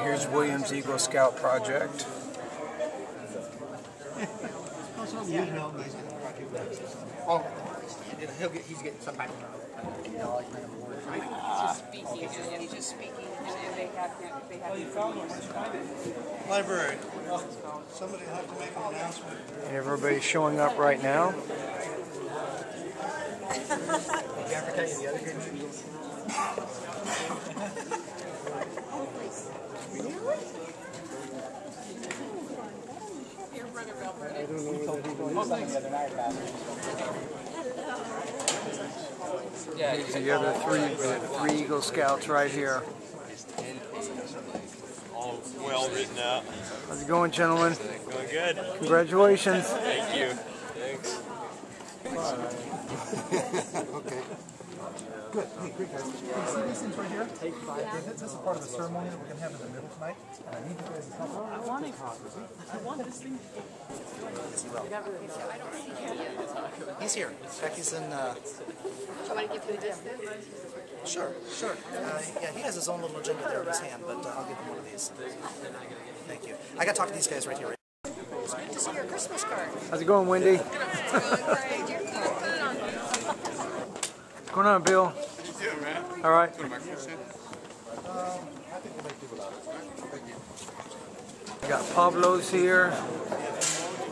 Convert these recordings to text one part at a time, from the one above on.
Here's William's Eagle Scout project. Oh, he's getting some type of award. He's just speaking, and they have Library. Somebody have to make an announcement. And everybody's showing up right now. These are the other three Eagle Scouts right here. All well written out. How's it going, gentlemen? Going good. Congratulations. Thank you. Thanks. Okay. Good. Hey, great guys. Can you see these things right here? Take 5. Yeah. This is part of the ceremony that we're going to have in the middle tonight. And I need you guys' help. I want this thing. He's here. Becky's in. Do you want to give him this then? Sure. Yeah, he has his own little agenda there in his hand, but I'll give him one of these. Thank you. I got to talk to these guys right here. It's good to see your Christmas card. How's it going, Wendy? It's going great. You're good. What's going on, Bill? How you doing, man? All right. I think we'll make do without it. Thank you. We got Pablo's here.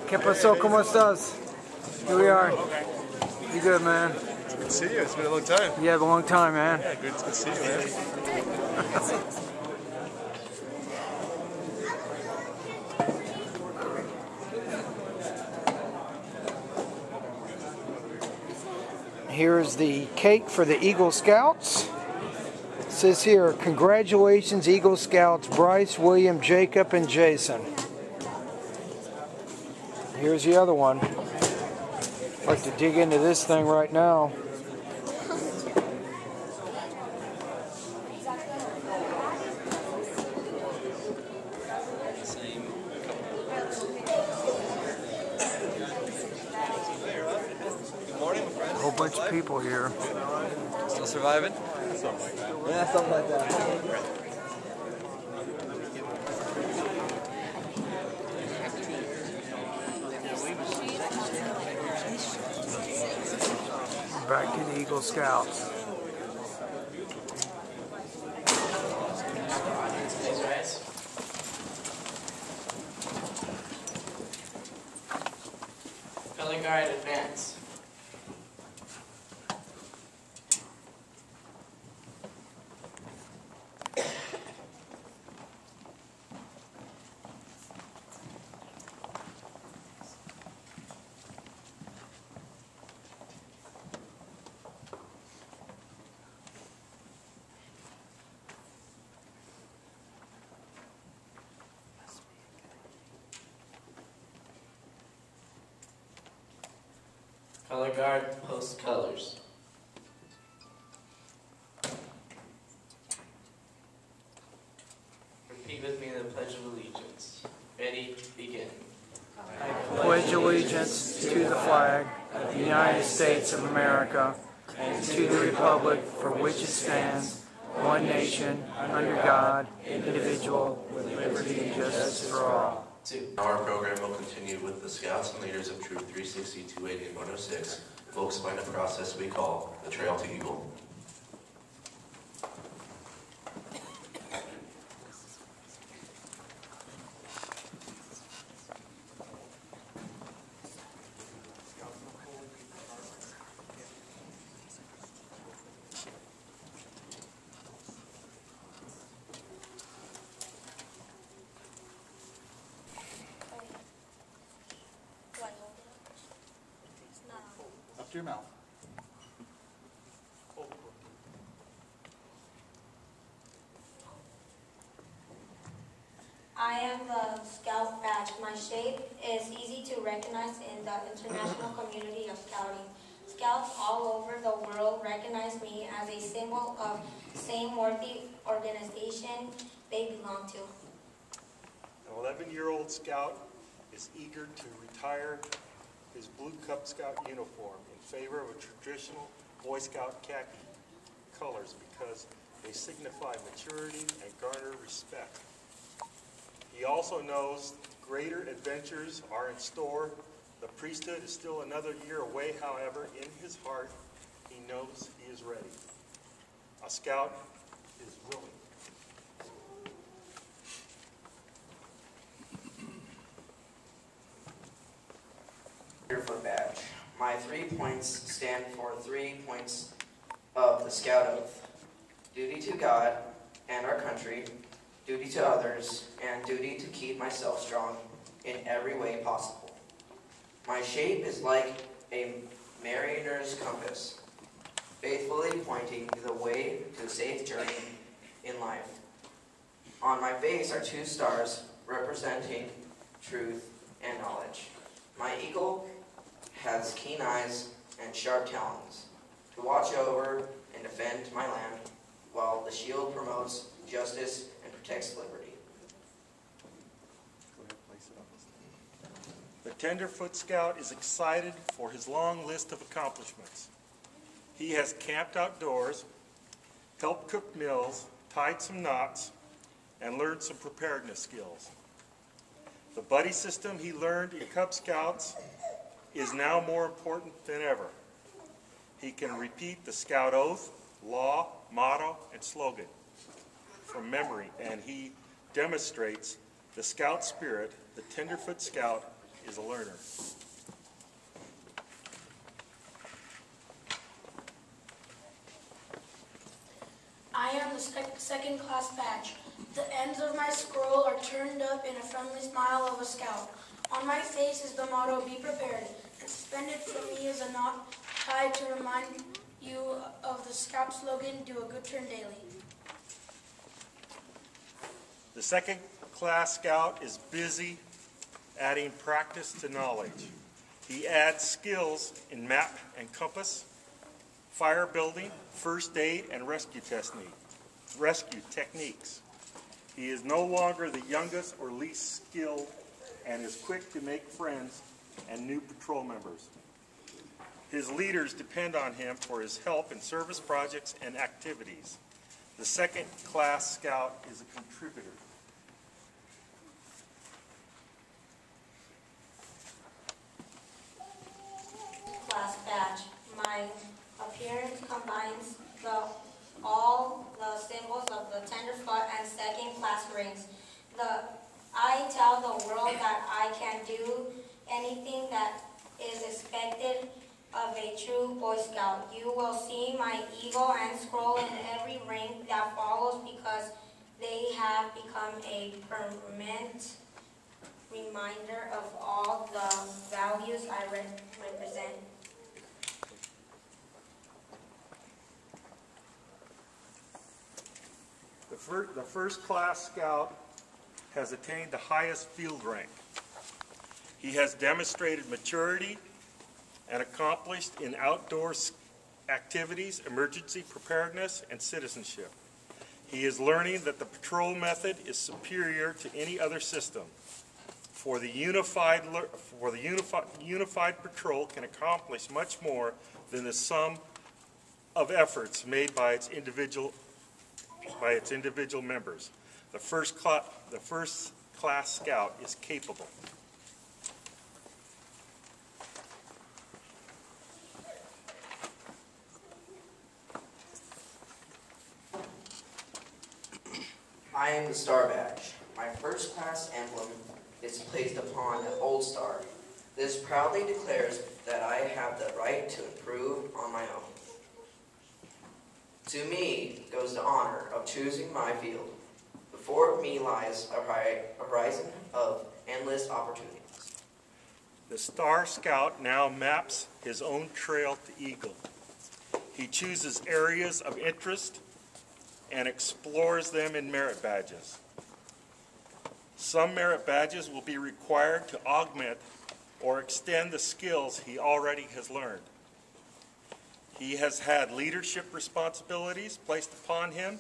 ¿Qué pasó? ¿Cómo estás? Here we are. You good, man? It's good to see you. It's been a long time. Yeah, a long time, man. Yeah, good to see you, man. Here's the cake for the Eagle Scouts. It says here, congratulations, Eagle Scouts, Bryce, William, Jacob, and Jason. Here's the other one. I'd like to dig into this thing right now. A whole bunch of people here. Still surviving? Something like that. Yeah, something like that. Back to the Eagle Scouts. Color guard, advance. Color guard, post colors. Repeat with me the Pledge of Allegiance. Ready, begin. I pledge allegiance to the flag of the United States of America and to the republic for which it stands, one nation, under God, indivisible, with liberty and justice for all. Our program will continue with the Scouts and Leaders of Troop 360, 280, and 106, focused by the process we call the Trail to Eagle. Up to your mouth. I am the Scout badge. My shape is easy to recognize in the international community of scouting. Scouts all over the world recognize me as a symbol of the same worthy organization they belong to. An 11-year-old scout is eager to retire his blue Cub Scout uniform in favor of a traditional Boy Scout khaki colors because They signify maturity and garner respect. He also knows greater adventures are in store. The priesthood is still another year away, however, in his heart, he knows he is ready. A scout is willing. Tenderfoot badge. My 3 points stand for 3 points of the Scout Oath. Duty to God and our country, duty to others, and duty to keep myself strong in every way possible. My shape is like a mariner's compass, faithfully pointing the way to a safe journey in life. On my face are 2 stars representing truth and knowledge. My eagle has keen eyes and sharp talons to watch over and defend my land, while the shield promotes justice and protects liberty. The Tenderfoot Scout is excited for his long list of accomplishments. He has camped outdoors, helped cook meals, tied some knots, and learned some preparedness skills. The buddy system he learned in Cub Scouts is now more important than ever. He can repeat the Scout Oath, law, motto, and slogan from memory, and he demonstrates the Scout spirit. The Tenderfoot Scout is a learner. I am the second class badge. The ends of my scroll are turned up in a friendly smile of a scout. On my face is the motto, be prepared, and suspended from me is a knot tied to remind you of the Scout slogan, do a good turn daily. The second class Scout is busy adding practice to knowledge. He adds skills in map and compass, fire building, first aid, and rescue techniques. He is no longer the youngest or least skilled and is quick to make friends and new patrol members. His leaders depend on him for his help in service projects and activities. The second class Scout is a contributor. Class badge. My appearance combines all the symbols of the Tenderfoot and second class rings. I tell the world that I can do anything that is expected of a true Boy Scout. You will see my eagle and scroll in every ring that follows because they have become a permanent reminder of all the values I represent. The first class Scout has attained the highest field rank. He has demonstrated maturity and accomplished in outdoor activities, emergency preparedness, and citizenship. He is learning that the patrol method is superior to any other system. For the unified patrol can accomplish much more than the sum of efforts made by its individual members. The first class Scout is capable. I am the Star Badge. My first class emblem is placed upon the Old Star. This proudly declares that I have the right to improve on my own. To me goes the honor of choosing my field. Before me lies a horizon of endless opportunities. The Star Scout now maps his own trail to Eagle. He chooses areas of interest and explores them in merit badges. Some merit badges will be required to augment or extend the skills he already has learned. He has had leadership responsibilities placed upon him,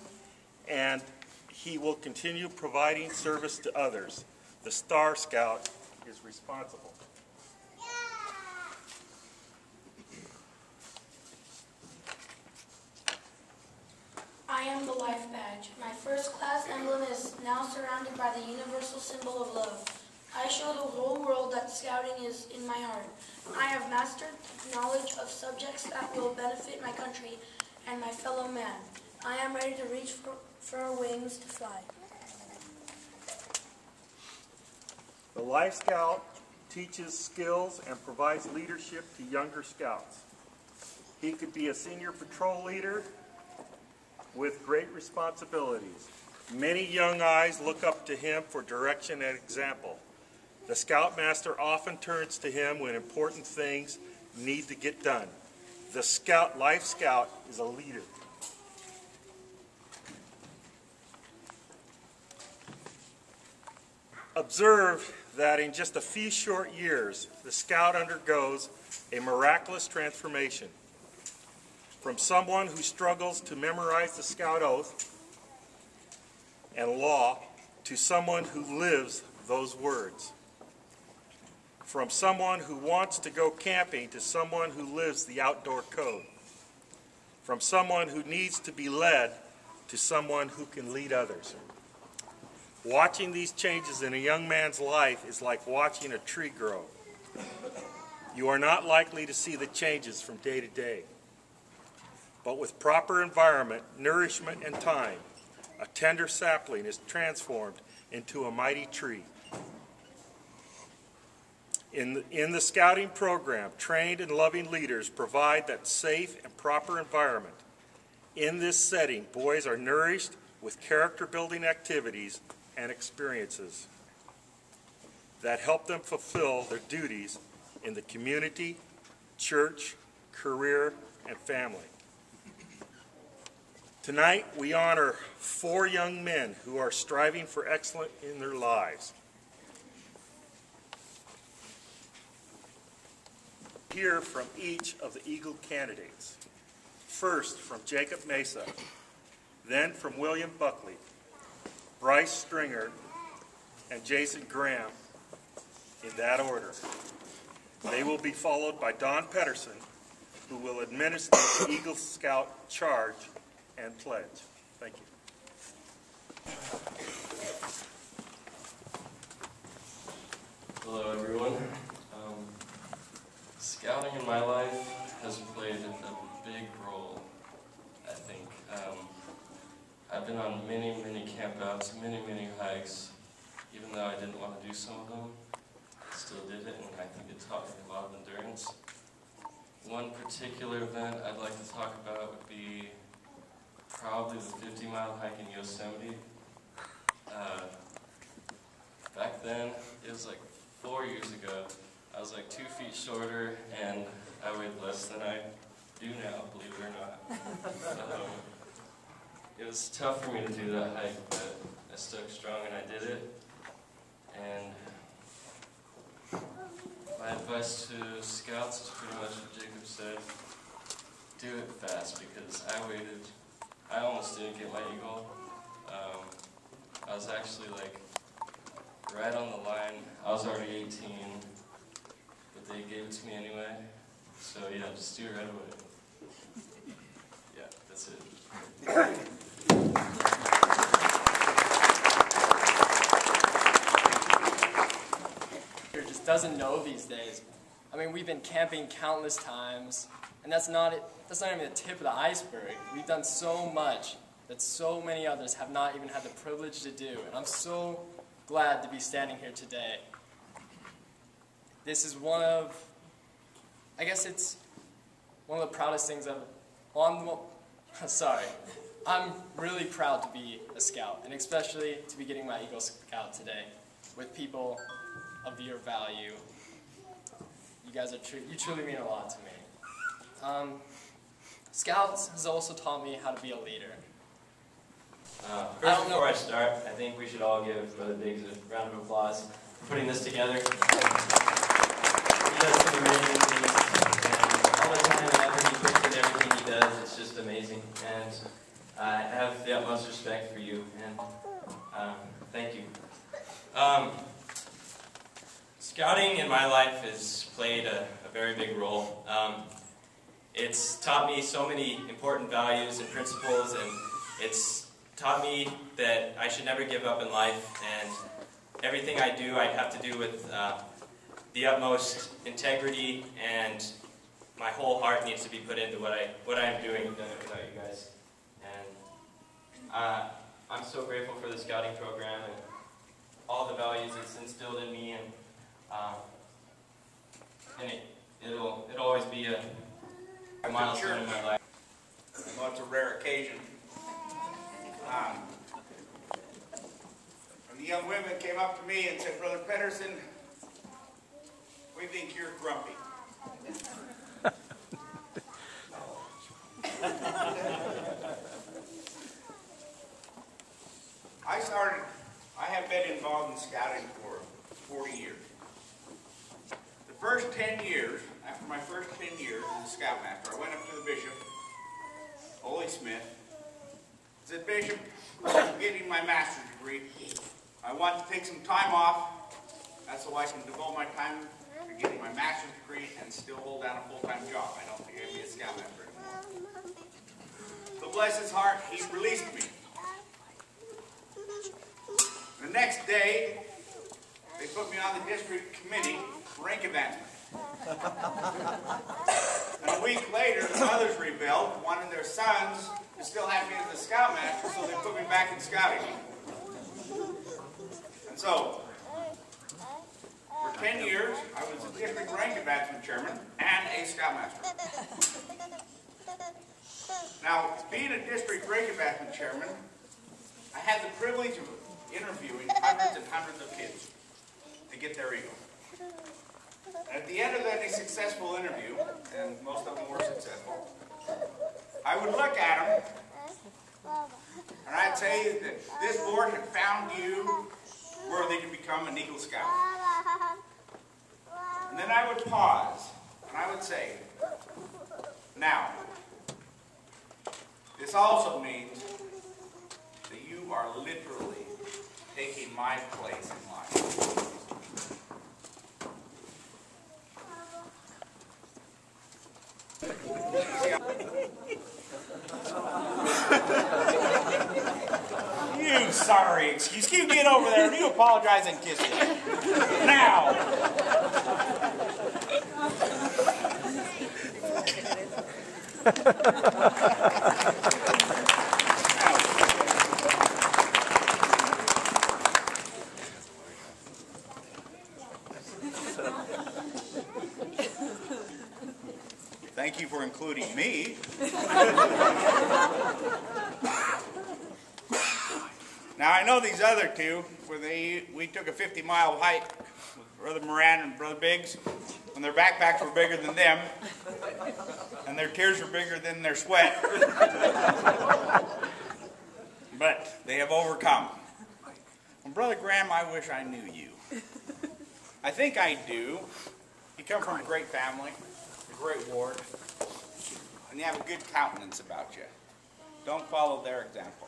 and he will continue providing service to others. The Star Scout is responsible. I am am the Life Badge. My first class emblem is now surrounded by the universal symbol of love. I show the whole world that scouting is in my heart. I have mastered knowledge of subjects that will benefit my country and my fellow man. I am ready to reach for wings to fly. The Life Scout teaches skills and provides leadership to younger scouts. He could be a senior patrol leader with great responsibilities. Many young eyes look up to him for direction and example. The Scoutmaster often turns to him when important things need to get done. The Life Scout is a leader. Observe that in just a few short years, the Scout undergoes a miraculous transformation. From someone who struggles to memorize the Scout Oath and law to someone who lives those words. From someone who wants to go camping to someone who lives the outdoor code. From someone who needs to be led to someone who can lead others. Watching these changes in a young man's life is like watching a tree grow. You are not likely to see the changes from day to day. But with proper environment, nourishment, and time, a tender sapling is transformed into a mighty tree. In the scouting program, trained and loving leaders provide that safe and proper environment. In this setting, boys are nourished with character-building activities and experiences that help them fulfill their duties in the community, church, career, and family. Tonight, we honor 4 young men who are striving for excellence in their lives. Hear from each of the Eagle candidates. First, from Jacob Mesa, then from William Buckley, Bryce Stringer, and Jason Graham, in that order. They will be followed by Don Pedersen, who will administer the Eagle Scout charge and pledge. Thank you. Hello, everyone. Scouting in my life has played a big role, I think. I've been on many, many campouts, many, many hikes. Even though I didn't want to do some of them, I still did it, and I think it taught me a lot of endurance. One particular event I'd like to talk about would be probably the 50-mile hike in Yosemite. Back then, it was like 4 years ago, I was like 2 feet shorter, and I weighed less than I do now, believe it or not. It was tough for me to do that hike, but I stuck strong and I did it. And my advice to scouts is pretty much what Jacob said. Do it fast, because I almost didn't get my eagle. I was actually like right on the line. I was already 18, but they gave it to me anyway. So yeah, just do it right away. Yeah, that's it. Just doesn't know these days. I mean, we've been camping countless times, and that's not even the tip of the iceberg. We've done so much that so many others have not even had the privilege to do, and I'm so glad to be standing here today. This is I guess it's one of the proudest things I'm really proud to be a scout, and especially to be getting my Eagle Scout today with people of your value. You guys you truly mean a lot to me. Scouts has also taught me how to be a leader. First, before I start, I think we should all give Brother Biggs a round of applause for putting this together. He does some amazing things, and all the time and effort he puts in everything he does, it's just amazing. And I have the utmost respect for you, and thank you. Scouting in my life has played a very big role. It's taught me so many important values and principles, and it's taught me that I should never give up in life, and everything I do, I have to do with the utmost integrity, and my whole heart needs to be put into what I'm doing. I've done it without you guys, and I'm so grateful for the scouting program and all the values it's instilled in me, and it'll always be a milestone in my life. Well, it's a rare occasion. When the young women came up to me and said, "Brother Pedersen, we think you're grumpy." I have been involved in scouting for 40 years. The first 10 years, after my first 10 years as a scoutmaster, I went up to the bishop, Ole Smith, said, "Bishop, I'm getting my master's degree. I want to take some time off. That's so I can devote my time to getting my master's degree and still hold down a full-time job. I don't think I'd be a scoutmaster anymore." So bless his heart, he released me. The next day, they put me on the district committee for rank advancement. And a week later, the mothers rebelled, wanted their sons to still have me as the scoutmaster, so they put me back in scouting. And so, for 10 years, I was a district rank advancement chairman and a scoutmaster. Now, being a district rank advancement chairman, I had the privilege of interviewing hundreds and hundreds of kids to get their eagle. And at the end of any successful interview, and most of them were successful, I would look at them and I'd say that this board had found you worthy to become an Eagle Scout. And then I would pause and I would say, "Now, this also means that you are literally taking my place in life." You sorry excuse. You get over there and you apologize and kiss me. Now. Thank you for including me. Now I know these other two, where we took a 50-mile hike with Brother Moran and Brother Biggs, and their backpacks were bigger than them, and their tears were bigger than their sweat. But they have overcome. And Brother Graham, I wish I knew you. I think I do. You come from a great family, a great ward, and you have a good countenance about you. Don't follow their example.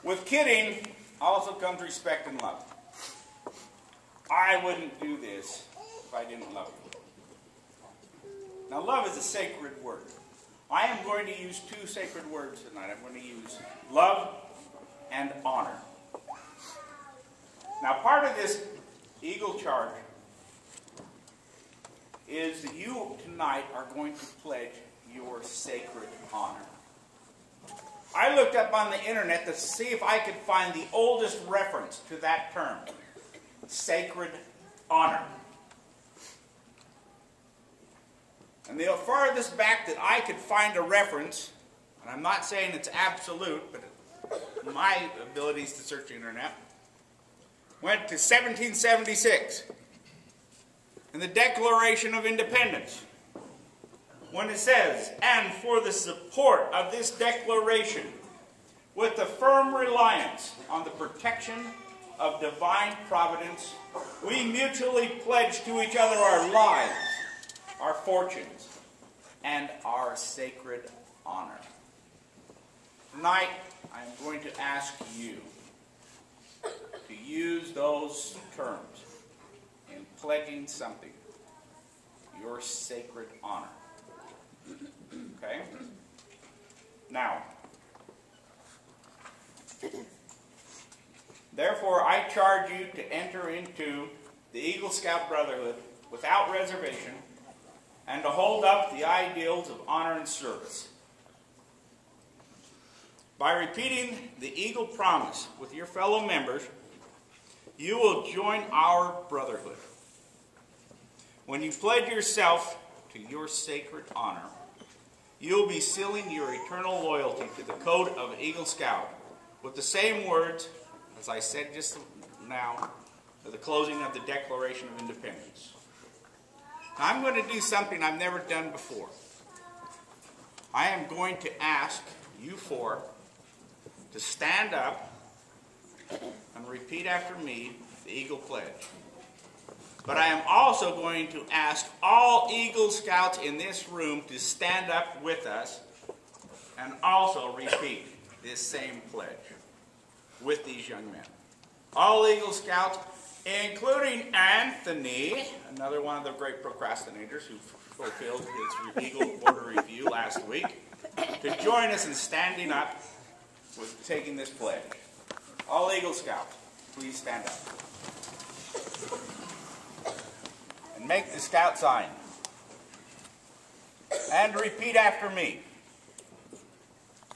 With kidding also comes respect and love. I wouldn't do this if I didn't love you. Now, love is a sacred word. I am going to use two sacred words tonight. I'm going to use love and honor. Now, part of this Eagle charge is that you tonight are going to pledge your sacred honor. I looked up on the internet to see if I could find the oldest reference to that term, sacred honor. And the farthest back that I could find a reference, and I'm not saying it's absolute, but my abilities to search the internet, went to 1776 in the Declaration of Independence, when it says, "And for the support of this declaration, with the firm reliance on the protection of divine providence, we mutually pledge to each other our lives, our fortunes, and our sacred honor." Tonight, I am going to ask you to use those terms in pledging something your sacred honor. Okay? Now, therefore, I charge you to enter into the Eagle Scout Brotherhood without reservation and to hold up the ideals of honor and service. By repeating the Eagle Promise with your fellow members, you will join our brotherhood. When you pledge yourself to your sacred honor, you'll be sealing your eternal loyalty to the code of Eagle Scout with the same words as I said just now at the closing of the Declaration of Independence. Now, I'm going to do something I've never done before. I am going to ask you four to stand up and repeat after me the Eagle Pledge. But I am also going to ask all Eagle Scouts in this room to stand up with us and also repeat this same pledge with these young men. All Eagle Scouts, including Anthony, another one of the great procrastinators who fulfilled his Eagle Border Review last week, to join us in standing up with taking this pledge. All Eagle Scouts, please stand up. And make the Scout sign. And repeat after me.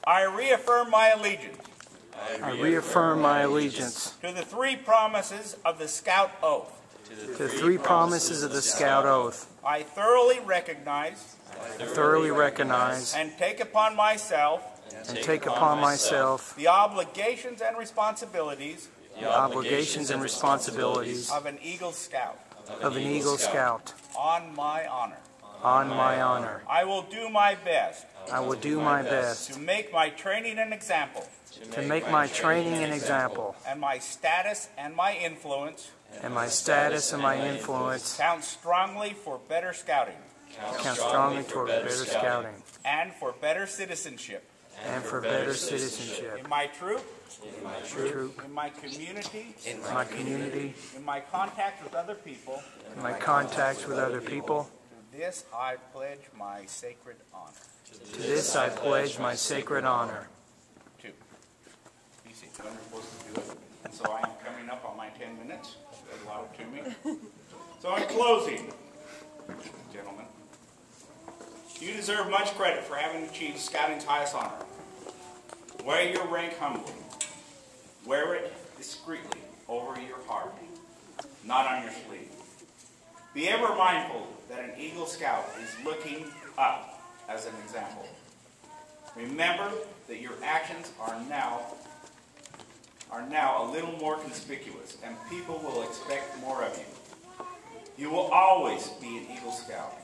I reaffirm my allegiance. I reaffirm my allegiance to the three promises of the Scout Oath. to the three promises of the Scout Oath. I thoroughly recognize And take upon myself the obligations and responsibilities of an Eagle Scout. On my honor. I will do my best. To make my training an example. And my status and my influence. Count strongly for better scouting. And for better citizenship. In my troop. In my community. In my contact with other people. To this I pledge my sacred honor. Two. Be seated. I'm supposed to do it. And so I am coming up on my 10 minutes. That's allowed to me. So in closing, gentlemen, you deserve much credit for having achieved scouting's highest honor. Wear your rank humbly. Wear it discreetly over your heart, not on your sleeve. Be ever mindful that an Eagle Scout is looking up as an example. Remember that your actions are now a little more conspicuous, and people will expect more of you. You will always be an Eagle Scout,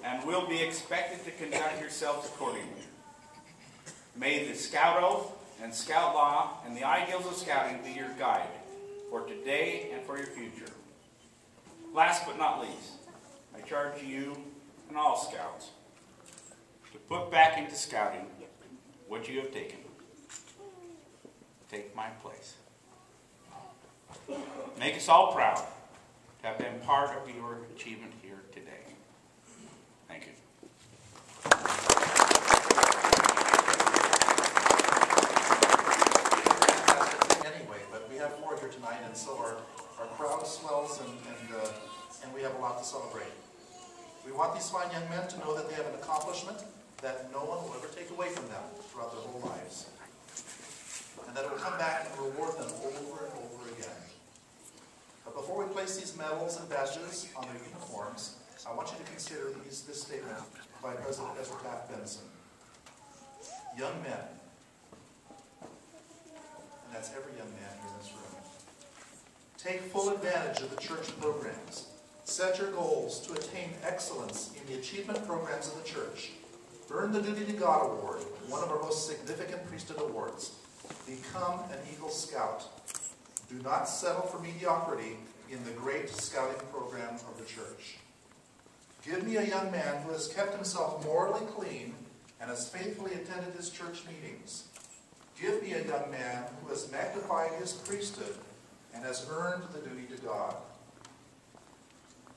and will be expected to conduct yourselves accordingly. May the Scout Oath and Scout Law and the ideals of scouting be your guide for today and for your future. Last but not least, I charge you and all Scouts to put back into scouting what you have taken. Take my place. Make us all proud to have been part of your achievement here today. Thank you. Anyway, but we have four here tonight, and so our crowd swells, and we have a lot to celebrate. We want these fine young men to know that they have an accomplishment that no one will ever take away from them throughout their whole lives. And that it will come back and reward them over and over again. But before we place these medals and badges on their uniforms, I want you to consider this statement by President Ezra Taft Benson. Young men, and that's every young man here in this room, take full advantage of the church programs. Set your goals to attain excellence in the achievement programs of the church. Earn the Duty to God Award, one of our most significant priesthood awards. Become an Eagle Scout. Do not settle for mediocrity in the great scouting program of the church. Give me a young man who has kept himself morally clean and has faithfully attended his church meetings. Give me a young man who has magnified his priesthood and has earned the duty to God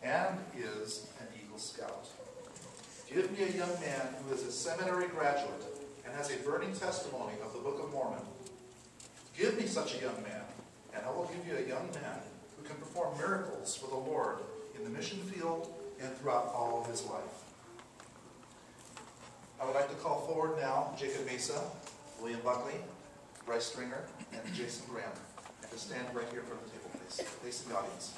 and is an Eagle Eagle Scout. Give me a young man who is a seminary graduate and has a burning testimony of the Book of Mormon. Give me such a young man, and I will give you a young man who can perform miracles for the Lord in the mission field and throughout all of his life. I would like to call forward now Jacob Mesa, William Buckley, Bryce Stringer, and Jason Graham. And to stand right here in front of the table, please. Face the audience.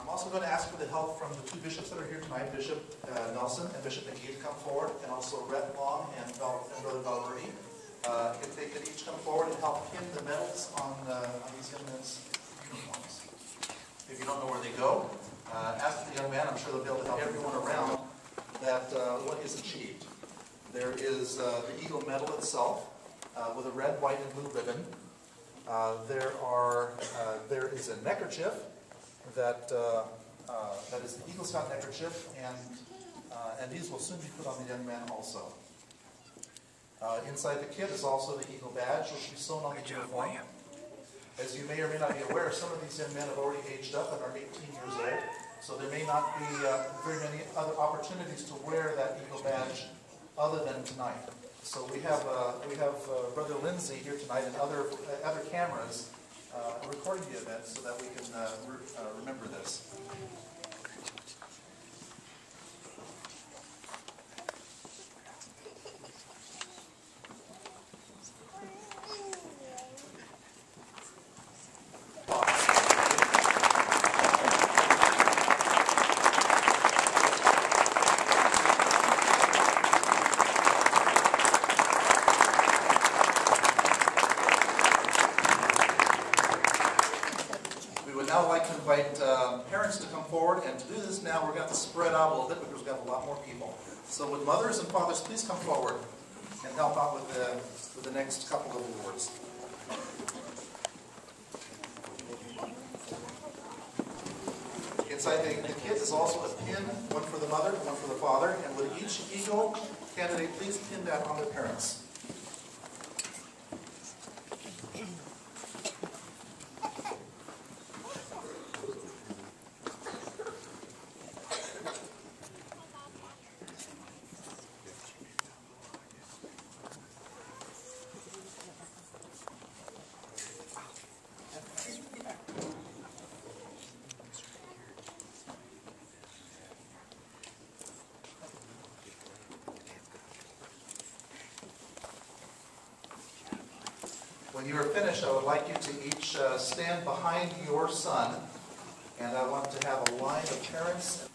I'm also going to ask for the help from the two bishops that are here tonight, Bishop Nelson and Bishop McGee, to come forward, and also Rhett Long and Brother Valverde. If they could each come forward and help pin the medals on these young men's uniforms. If you don't know where they go, ask the young man. I'm sure they'll be able to help everyone around that what is achieved. There is the Eagle Medal itself with a red, white, and blue ribbon. There is a neckerchief that is an Eagle Scout neckerchief, and these will soon be put on the young man also. Inside the kit is also the Eagle badge, which will be sewn on the uniform. As you may or may not be aware, some of these young men have already aged up and are 18 years old, so there may not be very many other opportunities to wear that Eagle badge other than tonight. So we have Brother Lindsay here tonight and other cameras recording the event so that we can remember this. Now I'd like to invite parents to come forward, and to do this now we're going to have to spread out a little bit because we've got a lot more people. So would mothers and fathers please come forward and help out with the next couple of awards. Inside the kit is also a pin, one for the mother, one for the father, and would each Eagle candidate please pin that on their parents. When you are finished, I would like you to each stand behind your son, and I want to have a line of parents.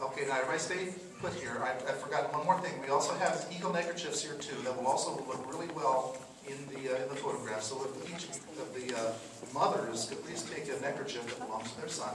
Okay, now everybody stay put here. I forgot one more thing. We also have Eagle neckerchiefs here too that will also look really well in the photograph. So if each of the mothers could please take a neckerchief that belongs to their son.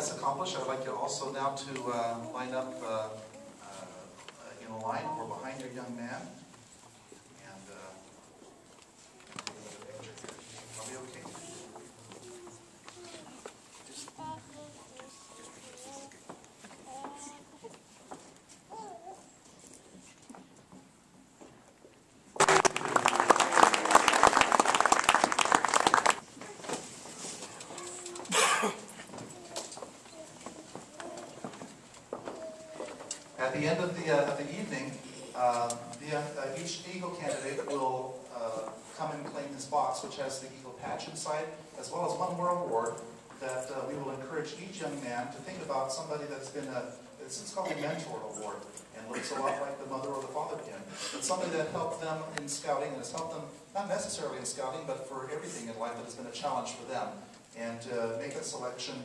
that's accomplished, I'd like you also now to line up in a line or behind your young man. And take another picture here. I'll be okay. At the end of the evening, each Eagle candidate will come and claim his box, which has the Eagle patch inside, as well as one more award that we will encourage each young man to think about somebody that's been it's called a mentor award, and looks a lot like the mother or the father pin. It's somebody that helped them in scouting and has helped them, not necessarily in scouting, but for everything in life that has been a challenge for them. And make that selection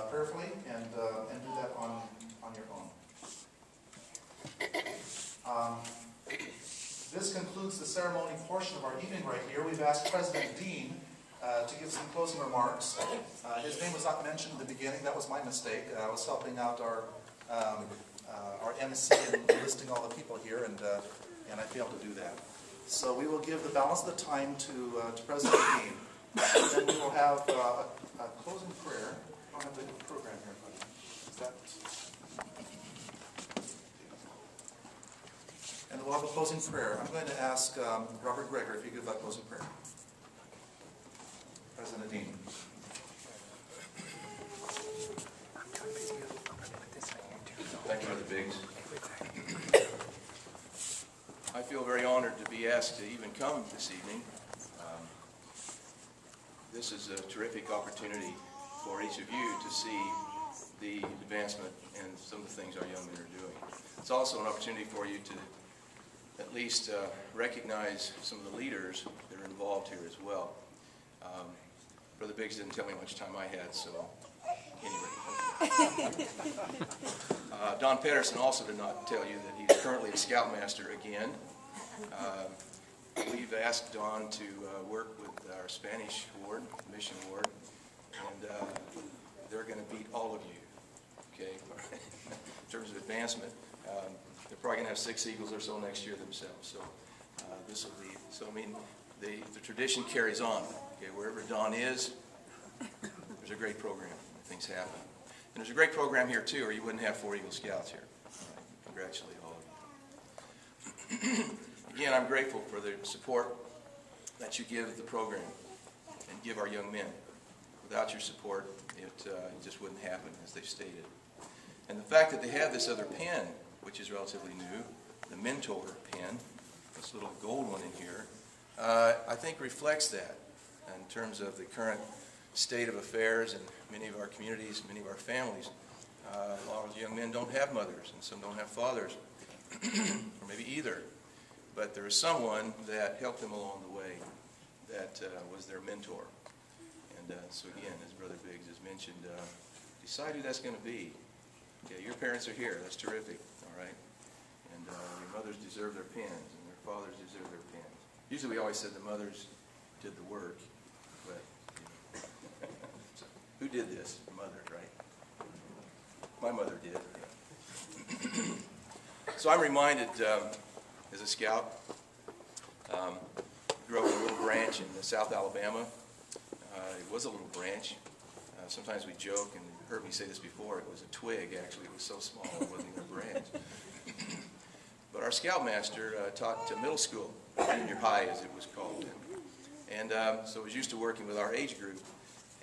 prayerfully and do that on your own. This concludes the ceremony portion of our evening right here. We've asked President Dean to give some closing remarks. His name was not mentioned in the beginning. That was my mistake. I was helping out our MC in listing all the people here, and I failed to do that. So we will give the balance of the time to President Dean. Then we will have a closing prayer. I don't have the program here, but is that... And we'll have a closing prayer. I'm going to ask Robert Greger if you give that closing prayer. President Dean. Thank you, Brother Biggs. I feel very honored to be asked to even come this evening. This is a terrific opportunity for each of you to see the advancement and some of the things our young men are doing. It's also an opportunity for you to at least recognize some of the leaders that are involved here as well. Brother Biggs didn't tell me how much time I had, so anyway. Don Pedersen also did not tell you that he's currently a Scoutmaster again. We've asked Don to work with our Spanish ward, mission ward, and they're going to beat all of you, okay, in terms of advancement. They're probably going to have 6 Eagles or so next year themselves. So this will be, so I mean, the tradition carries on. Okay, wherever Don is, there's a great program. Things happen. And there's a great program here too, or you wouldn't have 4 Eagle Scouts here. All right, congratulate all of you. Again, I'm grateful for the support that you give the program and give our young men. Without your support, it just wouldn't happen, as they've stated. And the fact that they have this other pen, which is relatively new, the Mentor pen, this little gold one in here, I think reflects that in terms of the current state of affairs in many of our communities, many of our families. A lot of young men don't have mothers, and some don't have fathers, or maybe either. But there is someone that helped them along the way that was their mentor. And so again, as Brother Biggs has mentioned, decide who that's going to be. Okay, your parents are here. That's terrific. All right. And your mothers deserve their pens, and their fathers deserve their pens. Usually we always said the mothers did the work, but you know. Who did this? The mother, right? My mother did. Yeah. So I'm reminded, as a scout, grew up in a little branch in South Alabama. It was a little branch. Sometimes we joke, and you've heard me say this before, it was a twig, actually. It was so small it wasn't even a branch. But our scoutmaster taught middle school, junior high as it was called. And so I was used to working with our age group,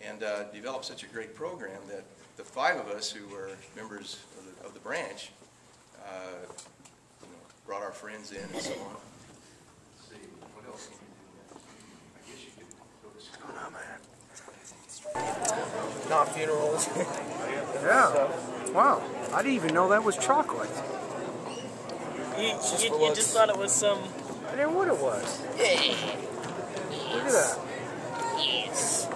and developed such a great program that the 5 of us who were members of the branch brought our friends in and so on. Let's see, what else can you do next? I guess you could go to school. Oh, man. Not funerals. Yeah. Wow. I didn't even know that was chocolate. You just thought it was some... I didn't know what it was. Yeah. Look at that. Yes.